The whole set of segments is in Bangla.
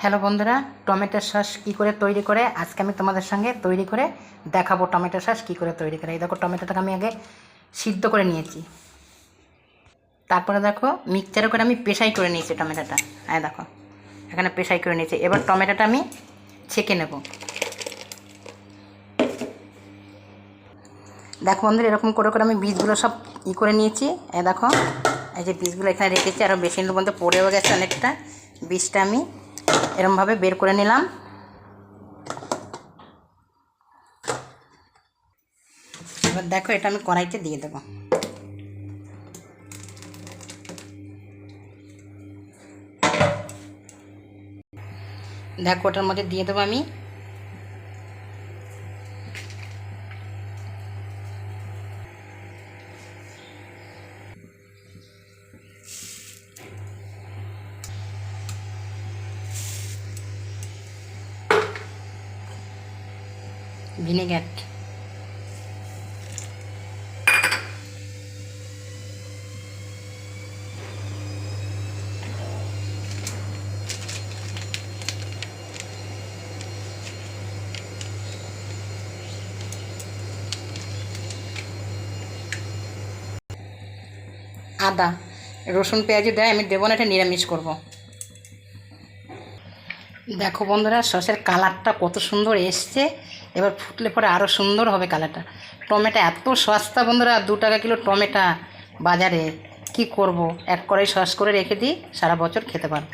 হ্যালো বন্ধুরা, টমেটো সস কী করে তৈরি করে আজকে আমি তোমাদের সঙ্গে তৈরি করে দেখাবো। টমেটো সস কী করে তৈরি করে। এই দেখো, টমেটোটাকে আমি আগে সিদ্ধ করে নিয়েছি, তারপরে দেখো মিক্সচারে করে আমি পেশাই করে নিয়েছি টমেটোটা। হ্যাঁ দেখো, এখানে পেশাই করে নিয়েছি। এবার টমেটোটা আমি ছেঁকে নেব। দেখো বন্ধুরা, এরকম করে করে আমি বীজগুলো সব করে নিয়েছি। এই দেখো, এই যে বীজগুলো এখানে রেখেছি, আরও বেসিনের মধ্যে পড়েও গেছে অনেকটা। বীজটা আমি এরকমভাবে বের করে নিলাম। এবার দেখো, এটা আমি কড়াইতে দিয়ে দেবো। দেখো, ওটার মধ্যে দিয়ে দেবো আমি ভিনেগার। আদা, রসুন পেঁয়াজি দেয়, আমি দেবো না, এটা নিরামিষ করব। দেখো বন্ধুরা, সসের কালারটা কত সুন্দর এসছে। এবার ফুটলে পরে আরও সুন্দর হবে কালারটা। টমেটো এত সস্তা বন্ধুরা, 2 টাকা কিলো টমেটো বাজারে। কি করব, এক কড়াই সস করে রেখে দিই, সারা বছর খেতে পারবো।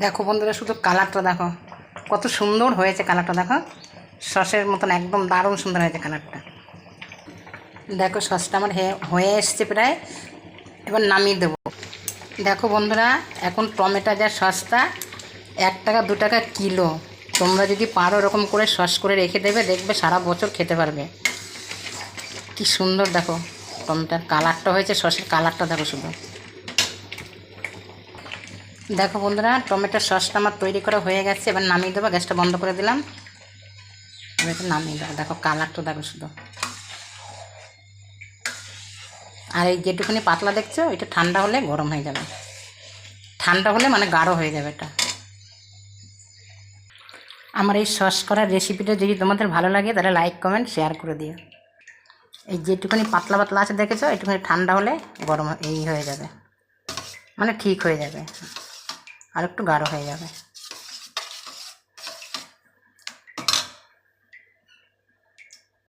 দেখো বন্ধুরা, শুধু কালারটা দেখো কত সুন্দর হয়েছে। কালারটা দেখো, সসের মতন একদম দারুণ সুন্দর হয়েছে কালারটা। দেখো, সসটা আমার হয়ে এসছে প্রায়। এবার নামিয়ে দেবো। দেখো বন্ধুরা, এখন টমেটো যা সস্তা, 1 টাকা 2 টাকা কিলো। তোমরা যদি পারো এরকম করে সস করে রেখে দেবে, দেখবে সারা বছর খেতে পারবে। কি সুন্দর দেখো টমেটোর কালারটা হয়েছে, সসের কালারটা দেখো শুধু। দেখো বন্ধুরা, টমেটোর সসটা আমার তৈরি করা হয়ে গেছে। এবার নামিয়ে দেবো, গ্যাসটা বন্ধ করে দিলাম। এবার নামিয়ে দেবো। দেখো কালারটা দেখো শুধু। আর এই যেটুকুনি পাতলা দেখছো, এটা ঠান্ডা হলে গরম হয়ে যাবে। ঠান্ডা হলে মানে গাঢ় হয়ে যাবে এটা। আমার এই সস করার রেসিপিটা যদি তোমাদের ভালো লাগে, তাহলে লাইক কমেন্ট শেয়ার করে দিও। এই যেটুকুনি পাতলা পাতলা আছে দেখেছো, একটুখানি ঠান্ডা হলে গরম এই হয়ে যাবে, মানে ঠিক হয়ে যাবে, আর একটু গাঢ় হয়ে যাবে।